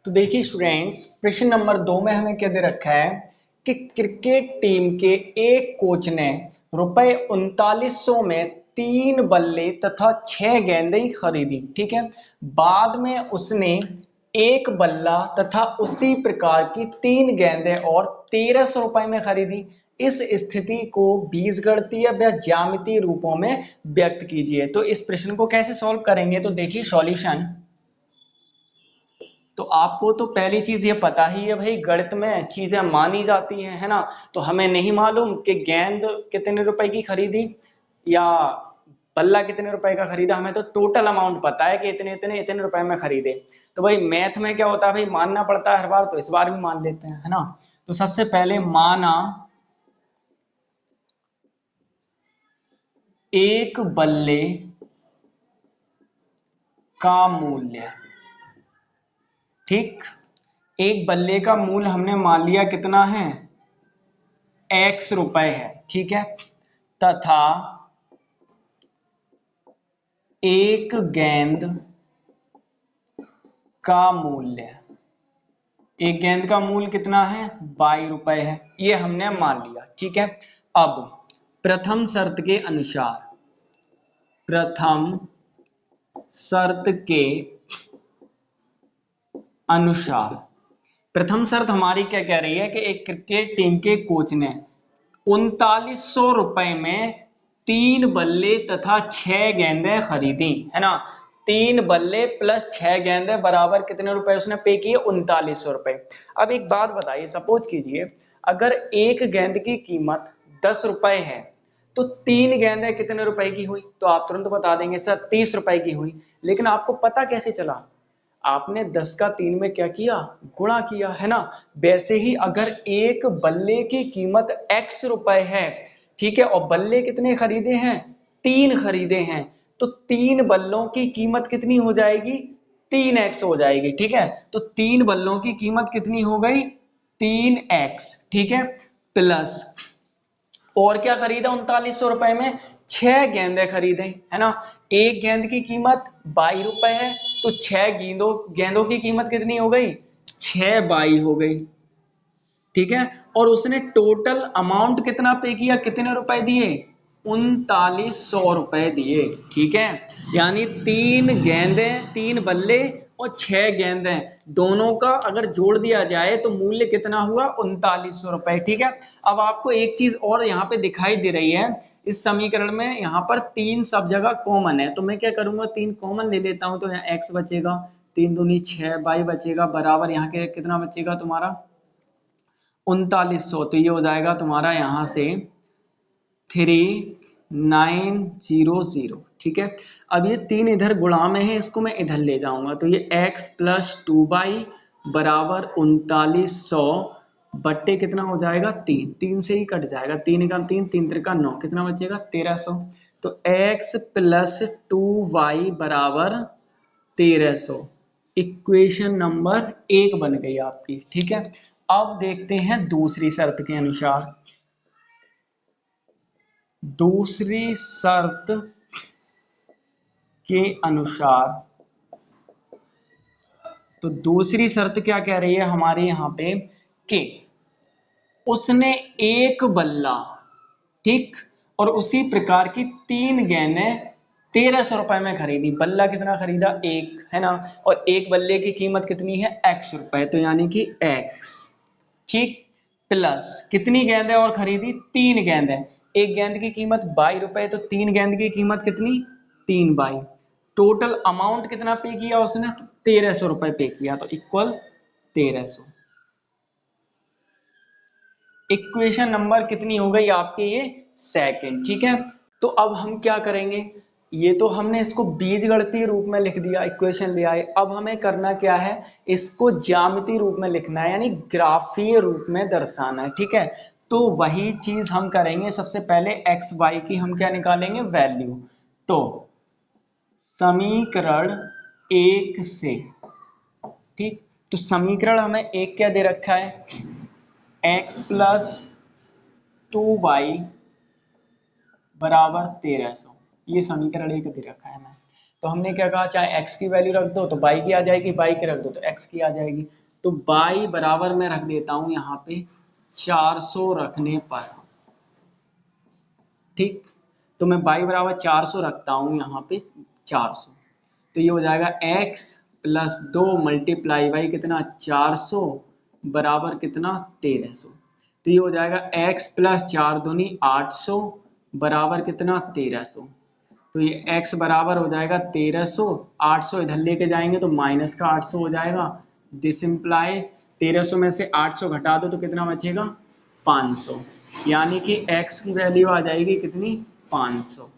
तो देखिए स्टूडेंट्स, प्रश्न नंबर 2 में हमें क्या दे रखा है कि क्रिकेट टीम के एक कोच ने रुपए 3900 में 3 बल्ले तथा 6 गेंदें खरीदी। ठीक है, बाद में उसने एक बल्ला तथा उसी प्रकार की 3 गेंदें और 1300 रुपए में खरीदी। इस स्थिति को बीजगणितीय व ज्यामितीय रूपों में व्यक्त कीजिए। तो इस प्रश्न को कैसे सॉल्व करेंगे, तो देखिए सॉल्यूशन। तो आपको तो पहली चीज ये पता ही है भाई, गणित में चीजें मानी जाती हैं, है ना। तो हमें नहीं मालूम कि गेंद कितने रुपए की खरीदी या बल्ला कितने रुपए का खरीदा, हमें तो टोटल अमाउंट पता है कि इतने इतने इतने रुपए में खरीदे। तो भाई मैथ में क्या होता है भाई, मानना पड़ता है हर बार, तो इस बार भी मान लेते हैं, है ना। तो सबसे पहले माना एक बल्ले का मूल्य, ठीक, एक बल्ले का मूल्य हमने मान लिया कितना है, x रुपए है, ठीक है, तथा एक गेंद का मूल्य, एक गेंद का मूल्य कितना है, 22 रुपए है, ये हमने मान लिया, ठीक है। अब प्रथम शर्त के अनुसार, प्रथम शर्त के अनुसार, प्रथम शर्त हमारी क्या कह रही है कि एक क्रिकेट टीम के कोच ने 3900 रुपए में 3 बल्ले तथा 6 गेंदें खरीदी, है ना। 3 बल्ले प्लस 6 गेंदें बराबर कितने रुपए उसने पे किए, 3900 रुपए। अब एक बात बताइए, सपोज कीजिए अगर एक गेंद की कीमत 10 रुपए है तो 3 गेंदें कितने रुपए की हुई, तो आप तुरंत बता देंगे सर 30 रुपए की हुई। लेकिन आपको पता कैसे चला, आपने 10 का 3 में क्या किया, गुणा किया, है ना। वैसे ही अगर एक बल्ले की कीमत x रुपए है, ठीक है, और बल्ले कितने खरीदे हैं, 3 खरीदे हैं, तो 3 बल्लों की कीमत कितनी हो जाएगी, 3x हो जाएगी, ठीक है। तो 3 बल्लों की कीमत कितनी हो गई, 3x, ठीक है, प्लस और क्या खरीदा 3900 रुपए में, 6 गेंदें खरीदे, है ना। एक गेंद की कीमत 22 रुपए है, तो 6 गेंदों गेंदों की कीमत कितनी हो गई, 6 22 हो गई, ठीक है। और उसने टोटल अमाउंट कितना पे किया, कितने रुपए दिए, 3900 रुपए दिए, ठीक है। यानी 3 गेंदें, 3 बल्ले और 6 गेंदें, दोनों का अगर जोड़ दिया जाए तो मूल्य कितना हुआ, 3900 रुपए, ठीक है। अब आपको एक चीज और यहाँ पे दिखाई दे रही है इस समीकरण में, यहाँ पर 3 सब जगह कॉमन है, तो मैं क्या करूंगा, 3 कॉमन ले लेता हूं, तो यहाँ x बचेगा, 3 दूनी 6 y बचेगा, बराबर यहाँ के कितना बचेगा तुम्हारा 3900, तो ये हो जाएगा तुम्हारा यहाँ से 3900, ठीक है। अब ये 3 इधर गुणा में है, इसको मैं इधर ले जाऊंगा, तो ये x प्लस 2y बराबर 3900 बट्टे कितना हो जाएगा, 3, 3 से ही कट जाएगा, 3 का 3, 3 त्रिका 9, कितना बचेगा 1300। तो x प्लस 2y बराबर 1300, इक्वेशन नंबर 1 बन गई आपकी, ठीक है। अब देखते हैं दूसरी शर्त के अनुसार, दूसरी शर्त के अनुसार, तो दूसरी शर्त क्या कह रही है हमारे यहाँ पे कि उसने एक बल्ला, ठीक, और उसी प्रकार की 3 गेंदें 1300 रुपए में खरीदी। बल्ला कितना खरीदा, एक, है ना, और एक बल्ले की कीमत कितनी है, x रुपए, तो यानी कि x, ठीक, प्लस कितनी गेंदें और खरीदी, 3 गेंदें, एक गेंद की कीमत 22 रुपए, तो 3 गेंद की कीमत कितनी, 3 22, टोटल अमाउंट कितना पे किया उसने, 1300 रुपए पे किया, तो इक्वल 1300। इक्वेशन नंबर कितनी हो गई आपके, ये सेकंड, ठीक है। तो अब हम क्या करेंगे, ये तो हमने इसको बीजगणितीय रूप में लिख दिया, इक्वेशन ले आए, अब हमें करना क्या है, इसको ज्यामितीय रूप में लिखना है, यानी ग्राफीय रूप में दर्शाना है, ठीक है। तो वही चीज हम करेंगे, सबसे पहले एक्स वाई की हम क्या निकालेंगे, वैल्यू। तो समीकरण 1 से, ठीक, तो समीकरण हमें एक क्या दे रखा है, x प्लस 2y बराबर 1300, ये समीकरण 1 दे रखा है हमें। तो हमने क्या कहा, चाहे x की वैल्यू रख दो तो y की आ जाएगी, y की रख दो तो x की आ जाएगी। तो y बराबर मैं रख देता हूं यहाँ पे 400 रखने पर, ठीक। तो मैं y बराबर 400 रखता हूं यहाँ पे 400, तो ये हो जाएगा x प्लस 2 मल्टीप्लाई बाई कितना 400 बराबर कितना 1300। तो ये हो जाएगा x प्लस 4 दूनी 800 बराबर कितना 1300। तो ये x बराबर हो जाएगा 1300, 800 इधर लेके जाएंगे तो माइनस का 800 हो जाएगा। दिस इम्प्लाइज 1300 में से 800 घटा दो तो कितना बचेगा 500, यानी कि x की वैल्यू आ जाएगी कितनी 500,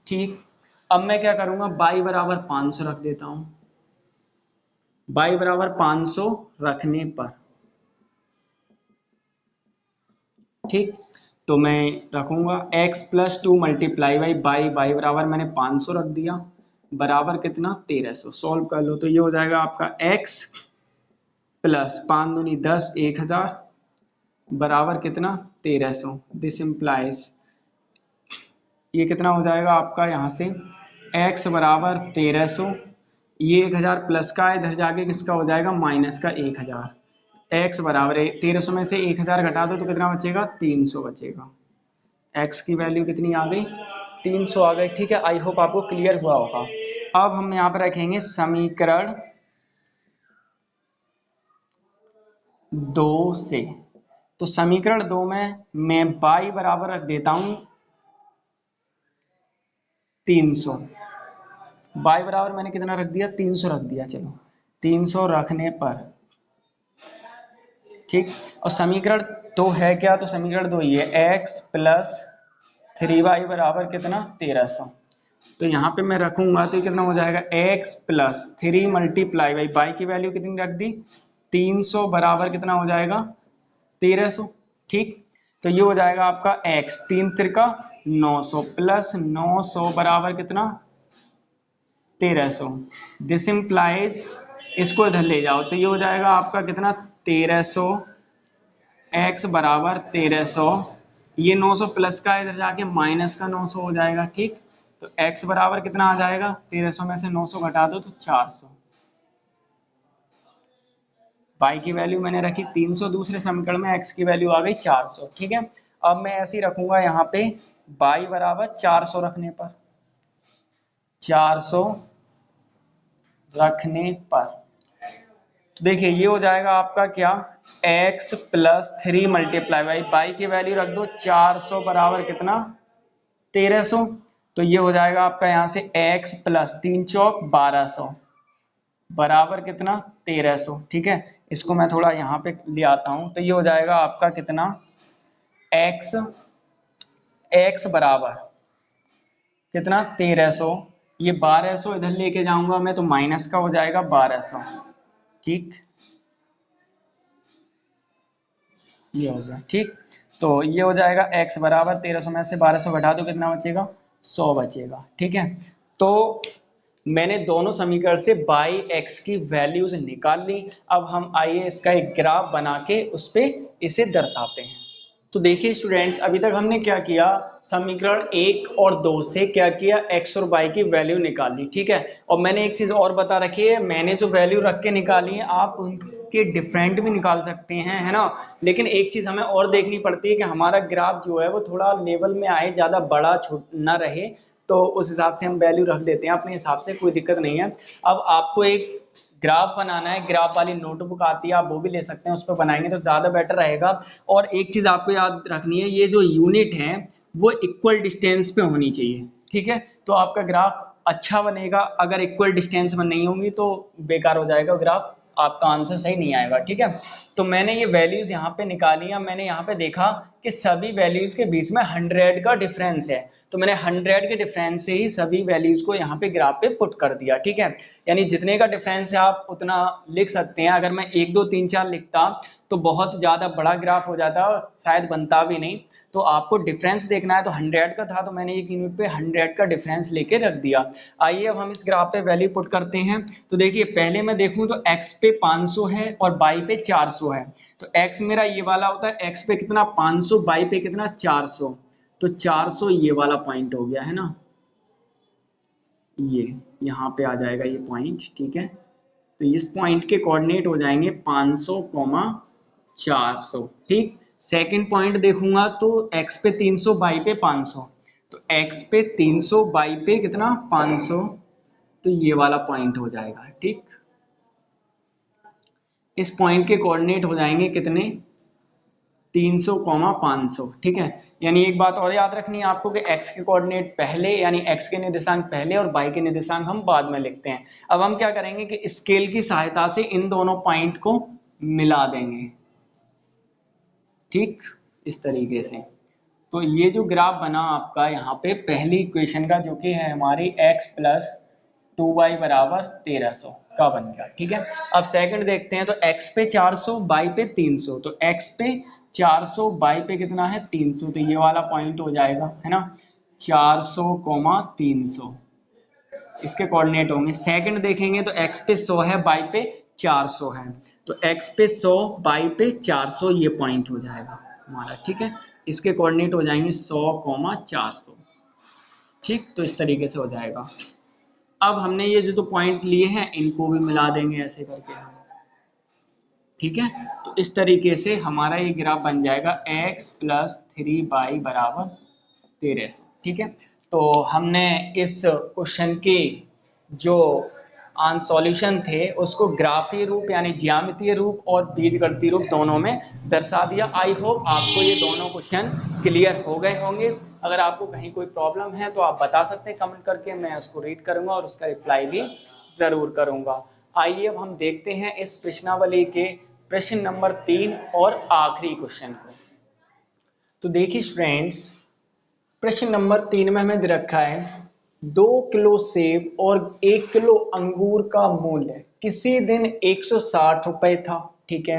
ठीक। अब मैं क्या करूंगा, y बराबर 500 रख देता हूं, y बराबर 500 रखने पर, ठीक। तो मैं रखूंगा x plus 2 multiply by y बराबर मैंने 500 रख दिया बराबर कितना 1300। सॉल्व कर लो तो ये हो जाएगा आपका x प्लस 5 दूनी 10 1000 बराबर कितना 1300। दिस इम्प्लाइज ये कितना हो जाएगा आपका यहाँ से x बराबर 1300, ये 1000 प्लस का है, इधर जाके किसका हो जाएगा माइनस का 1000। x बराबर 1300 में से 1000 घटा दो तो कितना बचेगा 300 बचेगा। x की वैल्यू कितनी आ गई 300 आ गई, ठीक है। आई होप आपको क्लियर हुआ होगा। अब हम यहाँ पर रखेंगे समीकरण 2 से, तो समीकरण 2 में मैं y बराबर रख देता हूं 300, y बराबर मैंने कितना रख दिया 300 रख दिया, चलो 300 रखने पर, ठीक। और समीकरण 2 है क्या, तो समीकरण 2 ये x प्लस 3y बराबर कितना 1300। तो यहाँ पे मैं रखूंगा तो कितना हो जाएगा x plus 3 multiply by y की वैल्यू कितनी रख दी 300 बराबर कितना हो जाएगा 1300, ठीक। तो ये हो जाएगा आपका x 3 त्रिका 900 प्लस 900 बराबर कितना 1300। दिस इम्प्लाइज इसको इधर ले जाओ तो ये हो जाएगा आपका कितना 1300, x बराबर 1300, ये 900 प्लस का इधर जाके माइनस का 900 हो जाएगा, ठीक। तो x बराबर कितना आ जाएगा 1300 में से 900 घटा दो तो 400। y की वैल्यू मैंने रखी 300, दूसरे समीकरण में x की वैल्यू आ गई 400, ठीक है। अब मैं ऐसे ही रखूंगा यहाँ पे y बराबर 400 रखने पर, 400 रखने पर, तो देखिए ये हो जाएगा आपका क्या x plus 3 multiply by y की वैल्यू रख दो 400 बराबर कितना 1300। तो ये हो जाएगा आपका यहाँ से x प्लस 3 चौक 1200 बराबर कितना 1300, ठीक है। इसको मैं थोड़ा यहाँ पे ले आता हूँ तो ये हो जाएगा आपका कितना x बराबर कितना 1300, ये 1200 इधर लेके जाऊंगा मैं तो माइनस का हो जाएगा 1200, ठीक। ये हो गया, ठीक। तो ये हो जाएगा x बराबर 1300 में से 1200 घटा दो कितना बचेगा 100 बचेगा, ठीक है। तो मैंने दोनों समीकरण से y x की वैल्यूज निकाल ली। अब हम आइए इसका एक ग्राफ बना के उस पे इसे दर्शाते हैं। तो देखिए स्टूडेंट्स, अभी तक हमने क्या किया, समीकरण 1 और 2 से क्या किया, x और y की वैल्यू निकाली, ठीक है। और मैंने एक चीज और बता रखी है, मैंने जो वैल्यू रख के निकाली है आप उनके डिफरेंट भी निकाल सकते हैं, है ना। लेकिन एक चीज हमें और देखनी पड़ती है कि हमारा ग्राफ जो है वो थोड़ा लेवल में आए, ज्यादा बड़ा छोटा ना रहे, तो उस हिसाब से हम वैल्यू रख देते हैं अपने हिसाब से, कोई दिक्कत नहीं है। अब आपको एक ग्राफ बनाना है, ग्राफ वाली नोटबुक आती है, आप वो भी ले सकते हैं, उस पर बनाएंगे तो ज़्यादा बेटर रहेगा। और एक चीज़ आपको याद रखनी है, ये जो यूनिट है वो इक्वल डिस्टेंस पे होनी चाहिए, ठीक है। तो आपका ग्राफ अच्छा बनेगा, अगर इक्वल डिस्टेंस में नहीं होंगी तो बेकार हो जाएगा ग्राफ, आपका आंसर सही नहीं आएगा, ठीक है। तो मैंने ये वैल्यूज यहाँ पे निकाली है, मैंने यहाँ पे देखा कि सभी वैल्यूज के बीच में 100 का डिफरेंस है, तो मैंने 100 के डिफरेंस से ही सभी वैल्यूज को यहाँ पे ग्राफ पे पुट कर दिया, ठीक है। यानी जितने का डिफरेंस है आप उतना लिख सकते हैं। अगर मैं 1 2 3 4 लिखता तो बहुत ज़्यादा बड़ा ग्राफ हो जाता, शायद बनता भी नहीं। तो आपको डिफरेंस देखना है तो 100 का था तो मैंने एक यूनिट पे 100 का डिफरेंस लेके रख दिया। आइए अब हम इस ग्राफ पे वैल्यू पुट करते हैं। तो देखिए पहले मैं देखूं तो x पे 500 है और y पे 400 है। तो x मेरा ये वाला होता है, x पे कितना 500, y पे कितना 400, तो 400 ये वाला पॉइंट हो गया, है ना। ये यहाँ पे आ जाएगा ये पॉइंट, ठीक है। तो इस पॉइंट के कोऑर्डिनेट हो जाएंगे 500, 400, ठीक। सेकंड पॉइंट देखूंगा तो x पे 300, y पे 500, तो x पे 300, y पे कितना 500, तो ये वाला पॉइंट हो जाएगा, ठीक। इस पॉइंट के कोऑर्डिनेट हो जाएंगे कितने 300, 500, ठीक है। यानी एक बात और याद रखनी है आपको कि x के कोऑर्डिनेट पहले यानी x के निर्देशांक पहले और y के निर्देशांक हम बाद में लिखते हैं। अब हम क्या करेंगे कि स्केल की सहायता से इन दोनों पॉइंट को मिला देंगे, ठीक, इस तरीके से। तो ये जो ग्राफ बना आपका यहाँ पे पहली इक्वेशन का जो कि है हमारी x प्लस 2y बराबर 1300 का बन गया, ठीक है। अब सेकंड देखते हैं तो x पे 400, y पे 300, तो x पे 400, y पे कितना है 300, तो ये वाला पॉइंट हो जाएगा, है ना, 400, 300 इसके कोऑर्डिनेट होंगे। सेकंड देखेंगे तो x पे 100 है, y पे 400 है, तो x पे 100, y पे 400 ये पॉइंट हो जाएगा हमारा, ठीक है। इसके कोऑर्डिनेट हो जाएंगे 100, 400, ठीक। तो इस तरीके से हो जाएगा। अब हमने ये जो पॉइंट लिए हैं इनको भी मिला देंगे ऐसे करके, ठीक है। तो इस तरीके से हमारा ये ग्राफ बन जाएगा x प्लस 3y बराबर 1300, ठीक है। तो हमने इस क्वेश्चन के जो सॉल्यूशन थे उसको ग्राफीय रूप यानी ज्यामितीय रूप और बीजगणितीय रूप दोनों में दर्शा दिया। आई होप आपको ये दोनों क्वेश्चन क्लियर हो गए होंगे। अगर आपको कहीं कोई प्रॉब्लम है तो आप बता सकते हैं कमेंट करके, मैं उसको रीड करूंगा और उसका रिप्लाई भी जरूर करूंगा। आइए अब हम देखते हैं इस प्रश्नावली के प्रश्न नंबर 3 और आखिरी क्वेश्चन को। तो देखिए स्टूडेंट्स, प्रश्न नंबर 3 में हमें दे रखा है 2 किलो सेब और 1 किलो अंगूर का मूल्य किसी दिन 160 रुपए था, ठीक है।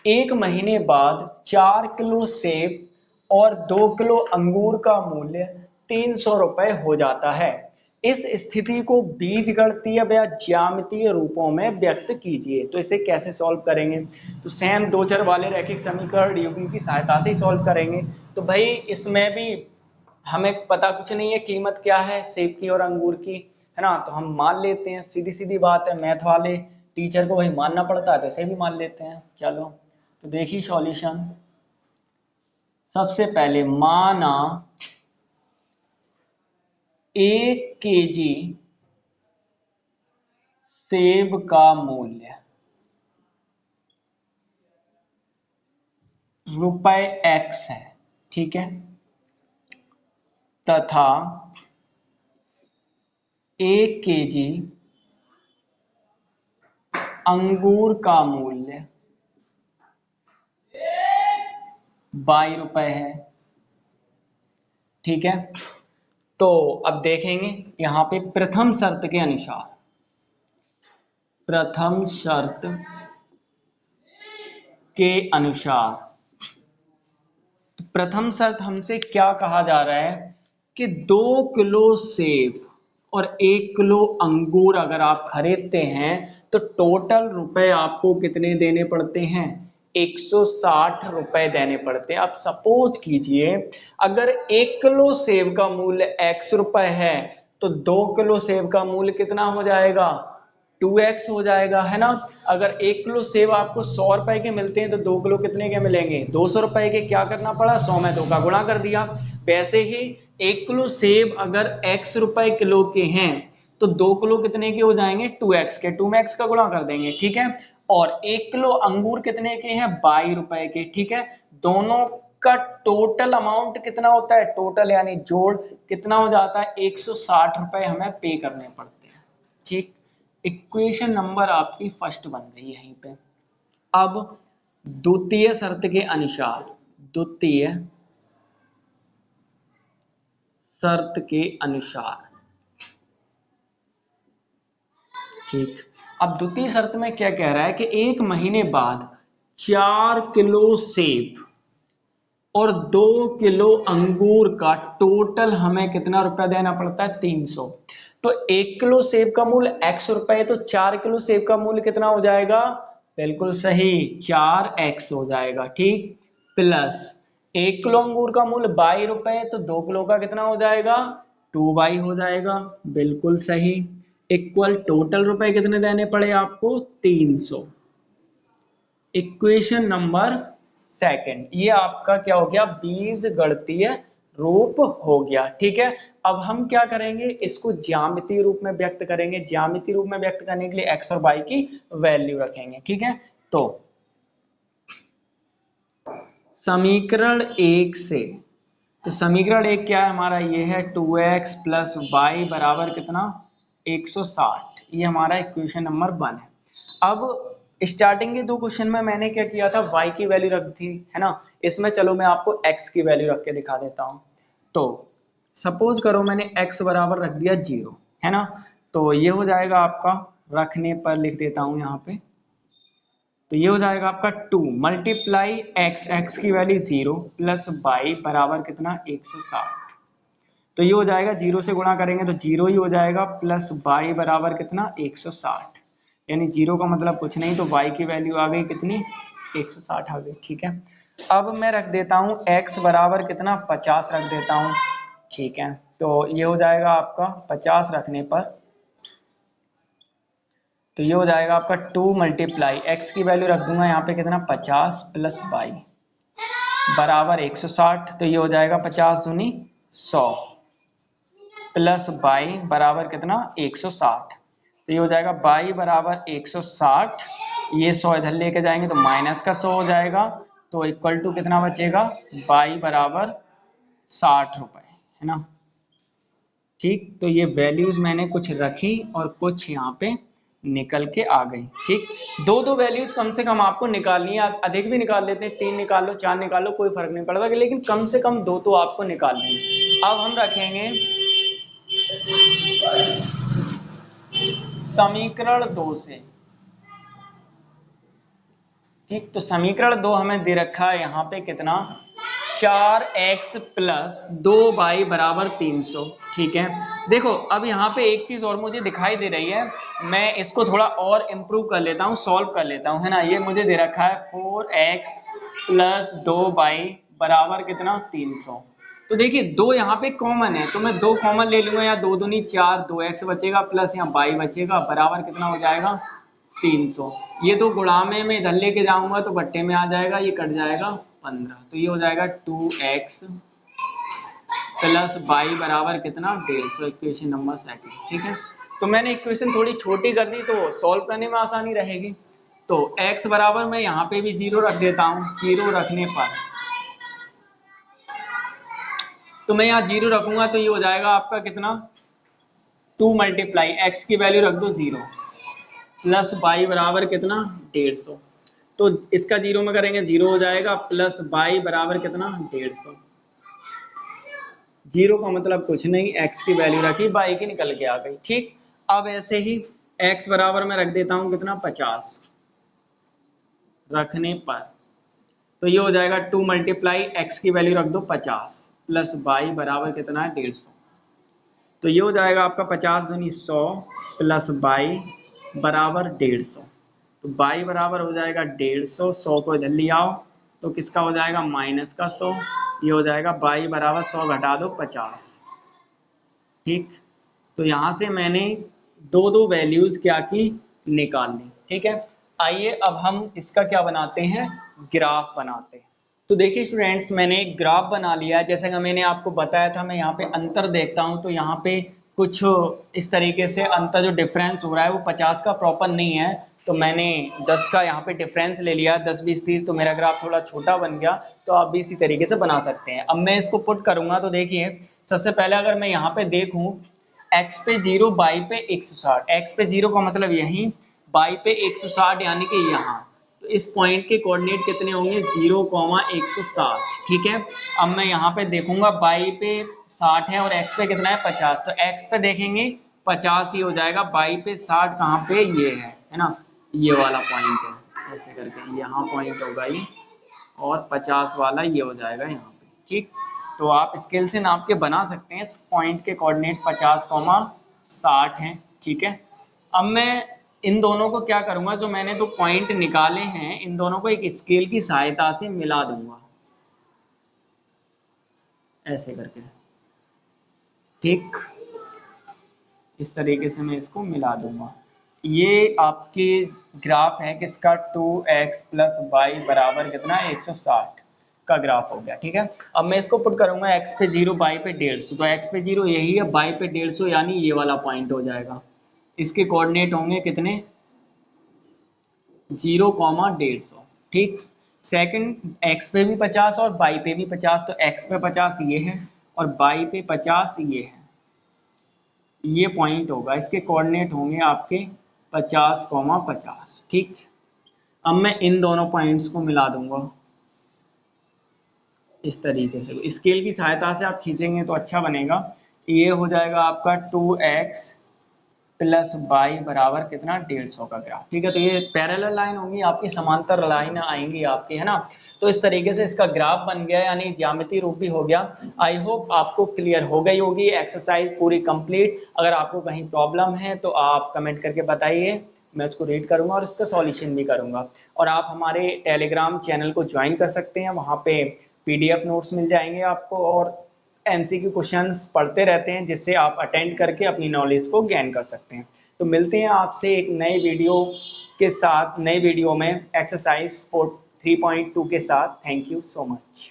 एक महीने बाद 4 किलो सेब और 2 किलो अंगूर का मूल्य 300 रुपए हो जाता है। इस स्थिति को बीजगणितीय या ज्यामितीय रूपों में व्यक्त कीजिए। तो इसे कैसे सॉल्व करेंगे, तो सेम दो चर वाले रैखिक समीकरण युग्म की सहायता से ही सॉल्व करेंगे। तो भाई इसमें भी हमें पता कुछ नहीं है कीमत क्या है सेब की और अंगूर की, है ना, तो हम मान लेते हैं, सीधी सीधी बात है, मैथ वाले टीचर को वही मानना पड़ता है तो इसे भी मान लेते हैं। चलो तो देखिए सॉल्यूशन। सबसे पहले माना 1 केजी सेब का मूल्य रुपए x है, ठीक है, तथा 1 केजी अंगूर का मूल्य 22 रुपए है, ठीक है। तो अब देखेंगे यहां पे प्रथम शर्त के अनुसार, प्रथम शर्त के अनुसार, प्रथम शर्त हमसे क्या कहा जा रहा है कि 2 किलो सेब और 1 किलो अंगूर अगर आप खरीदते हैं तो टोटल रुपए आपको कितने देने पड़ते हैं, 160 रुपए देने पड़ते हैं। अब सपोज कीजिए अगर 1 किलो सेब का मूल्य x रुपए है तो 2 किलो सेब का मूल्य कितना हो जाएगा, 2x हो जाएगा, है ना। अगर 1 किलो सेब आपको 100 रुपए के मिलते हैं तो 2 किलो कितने के मिलेंगे, 200 रुपए के। क्या करना पड़ा, 100 में 2 का गुणा कर दिया। वैसे ही 1 किलो सेब अगर x रुपए किलो के हैं तो 2 किलो कितने के हो जाएंगे, 2x के, 2 में x का गुणा कर देंगे, ठीक है। और 1 किलो अंगूर कितने के हैं, 22 रुपए के, ठीक है। दोनों का टोटल अमाउंट कितना होता है, टोटल यानी जोड़ कितना हो जाता है, 160 रुपए हमें पे करने पड़ते हैं, ठीक। इक्वेशन नंबर आपकी फर्स्ट बन गई यहीं पे। अब द्वितीय शर्त के अनुसार, द्वितीय शर्त के अनुसार, ठीक। अब द्वितीय शर्त में क्या कह रहा है कि एक महीने बाद 4 किलो सेब और 2 किलो अंगूर का टोटल हमें कितना रुपया देना पड़ता है, 300। तो 1 किलो सेब का मूल्य x रुपए, तो 4 किलो सेब का मूल्य कितना हो जाएगा, बिल्कुल सही 4x हो जाएगा, ठीक। प्लस 1 किलो अंगूर का मूल्य 22 रुपए, तो 2 किलो का कितना हो जाएगा, 2y हो जाएगा, बिल्कुल सही। इक्वल टोटल रुपए कितने देने पड़े आपको? 300। इक्वेशन नंबर सेकंड, ये आपका क्या हो गया? बीजगणितीय रूप हो गया। ठीक है, अब हम क्या करेंगे? इसको ज्यामितीय रूप में व्यक्त करेंगे। ज्यामितीय रूप में व्यक्त करने के लिए x और y की वैल्यू रखेंगे। ठीक है, तो समीकरण 1 से, तो समीकरण 1 क्या है हमारा? ये है 2x प्लस वाई बराबर कितना? 160। ये हमारा इक्वेशन नंबर 1 है। अब स्टार्टिंग के 2 क्वेश्चन में मैंने क्या किया था? y की वैल्यू रख दी है ना। इसमें चलो मैं आपको x की वैल्यू रख के दिखा देता हूँ। तो सपोज करो मैंने x बराबर रख दिया 0 है ना। तो ये हो जाएगा आपका, रखने पर लिख देता हूँ यहाँ पे, तो ये हो जाएगा आपका 2 मल्टीप्लाई एक्स, एक्स की वैल्यू 0 प्लस वाई बराबर कितना? 160। तो ये हो जाएगा, 0 से गुणा करेंगे तो 0 ही हो जाएगा, प्लस वाई बराबर कितना? 160। यानी 0 का मतलब कुछ नहीं, तो y की वैल्यू आ गई कितनी? 160 आ गई। ठीक है, अब मैं रख देता हूँ x बराबर कितना? 50 रख देता हूँ। ठीक है, तो ये हो जाएगा आपका 50 रखने पर, तो ये हो जाएगा आपका 2 मल्टीप्लाई एक्स की वैल्यू रख दूंगा यहाँ पे कितना? 50 प्लस वाई बराबर 160। तो ये हो जाएगा 50 दूनी 100 प्लस वाई बराबर कितना? 160। तो ये हो जाएगा वाई बराबर 160, ये 100 इधर लेके जाएंगे तो माइनस का 100 हो जाएगा, तो इक्वल टू कितना बचेगा? वाई बराबर 60 रुपए, है ना। ठीक, तो ये वैल्यूज मैंने कुछ रखी और कुछ यहाँ पे निकल के आ गई। ठीक, दो दो वैल्यूज कम से कम आपको निकालनी है। आप अधिक भी निकाल लेते हैं, 3 निकाल लो, 4 निकाल लो, कोई फर्क नहीं पड़ता, लेकिन कम से कम 2 तो आपको निकालनी है। अब हम रखेंगे समीकरण 2 से। ठीक, तो समीकरण 2 हमें दे रखा है यहाँ पे कितना? 4x प्लस 2y बराबर 300। ठीक है, देखो अब यहाँ पे एक चीज और मुझे दिखाई दे रही है, मैं इसको थोड़ा और इम्प्रूव कर लेता हूँ, सॉल्व कर लेता हूँ, है ना। ये मुझे दे रखा है 4x प्लस 2y बराबर कितना? 300। तो देखिए 2 यहाँ पे कॉमन है, तो मैं 2 कॉमन ले लूंगा, या 2 दूनी 4, 2x बचेगा प्लस यहाँ y बचेगा बराबर कितना हो जाएगा? 300। ये तो गुणामे में इधर लेके जाऊंगा तो बट्टे में आ जाएगा, ये कट जाएगा 15। तो ये हो जाएगा 2x प्लस वाई बराबर कितना? 150। Equation number second. ठीक है, तो मैंने इक्वेशन थोड़ी छोटी कर दी तो सॉल्व करने में आसानी रहेगी। तो x बराबर मैं यहाँ पे भी 0 रख देता हूँ। 0 रखने पर, तो मैं यहाँ 0 रखूंगा तो ये हो जाएगा आपका कितना? 2 मल्टीप्लाई एक्स की वैल्यू रख दो 0 प्लस वाई बराबर कितना? 150। तो इसका 0 में करेंगे 0 हो जाएगा, प्लस वाई बराबर कितना? 150। 0 का मतलब कुछ नहीं, x की वैल्यू रखी, y की निकल के आ गई। ठीक, अब ऐसे ही x बराबर मैं रख देता हूँ कितना? 50 रखने पर, तो ये हो जाएगा 2 मल्टीप्लाई एक्स की वैल्यू रख दो 50 प्लस वाई बराबर कितना है? 150। तो ये हो जाएगा आपका 50 दूनी 100 प्लस वाई बराबर 150। तो वाई बराबर हो जाएगा 150, 100 को इधर ले आओ तो किसका हो जाएगा? माइनस का 100। ये हो जाएगा वाई बराबर 100 घटा दो 50। ठीक, तो यहाँ से मैंने दो दो वैल्यूज क्या की? निकाल ली। ठीक है, आइए अब हम इसका क्या बनाते हैं? ग्राफ बनाते हैं। तो देखिए स्टूडेंट्स, मैंने एक ग्राफ बना लिया है। जैसे कि मैंने आपको बताया था, मैं यहाँ पे अंतर देखता हूँ तो यहाँ पे कुछ इस तरीके से अंतर जो डिफरेंस हो रहा है वो 50 का प्रॉपर नहीं है, तो मैंने 10 का यहाँ पे डिफरेंस ले लिया, 10 20 30, तो मेरा ग्राफ थोड़ा छोटा बन गया। तो आप भी इसी तरीके से बना सकते हैं। अब मैं इसको पुट करूंगा तो देखिए, सबसे पहले अगर मैं यहाँ पे देखूँ x पे 0, y पे 160, x पे 0 का मतलब यहीं, y पे 160 यानी कि यहाँ, तो इस पॉइंट के कोऑर्डिनेट कितने होंगे? 0,160। ठीक है, अब मैं यहाँ पे देखूंगा y पे 60 है और x पे कितना है? 50। तो x पे देखेंगे 50 ही हो जाएगा, y पे 60 कहाँ पे? ये है ना, ये वाला पॉइंट है। ऐसे करके यहाँ पॉइंट होगा ये, और 50 वाला ये हो जाएगा यहाँ पे। ठीक, तो आप स्केल से नाप के बना सकते हैं। इस पॉइंट के कोऑर्डिनेट 50,60 हैं। ठीक है, अब मैं इन दोनों को क्या करूंगा, जो मैंने दो पॉइंट निकाले हैं इन दोनों को एक स्केल की सहायता से मिला दूंगा, ऐसे करके। ठीक, इस तरीके से मैं इसको मिला दूंगा। ये आपके ग्राफ है किसका, 2x प्लस वाई बराबर कितना, 160 का ग्राफ हो गया। ठीक है, अब मैं इसको पुट करूंगा x पे 0 y पे 150, तो x पे 0 यही है, y पे 150 यानी ये वाला पॉइंट हो जाएगा। इसके कोऑर्डिनेट होंगे कितने, 0,150। ठीक, सेकंड x पे भी 50 और y पे भी 50, तो x पे 50 ये है और y पे 50 ये है, ये पॉइंट होगा। इसके कोऑर्डिनेट होंगे आपके 50,50। ठीक, अब मैं इन दोनों पॉइंट्स को मिला दूंगा इस तरीके से। स्केल की सहायता से आप खींचेंगे तो अच्छा बनेगा। ये हो जाएगा आपका 2x प्लस वाई बराबर कितना, 150 का ग्राफ। ठीक है, तो ये पैरेलल लाइन होंगी आपकी, समांतर लाइन आएंगी आपकी, है ना। तो इस तरीके से इसका ग्राफ बन गया, यानी ज्यामिति रूप भी हो गया। आई होप आपको क्लियर हो गई होगी, एक्सरसाइज पूरी कंप्लीट। अगर आपको कहीं प्रॉब्लम है तो आप कमेंट करके बताइए, मैं उसको रीड करूंगा और इसका सॉल्यूशन भी करूंगा। और आप हमारे टेलीग्राम चैनल को ज्वाइन कर सकते हैं, वहाँ पे PDF नोट्स मिल जाएंगे आपको और MCQ क्वेश्चंस पढ़ते रहते हैं, जिससे आप अटेंड करके अपनी नॉलेज को गेन कर सकते हैं। तो मिलते हैं आपसे एक नए वीडियो के साथ, नए वीडियो में एक्सरसाइज 3.2 के साथ। Thank you so much.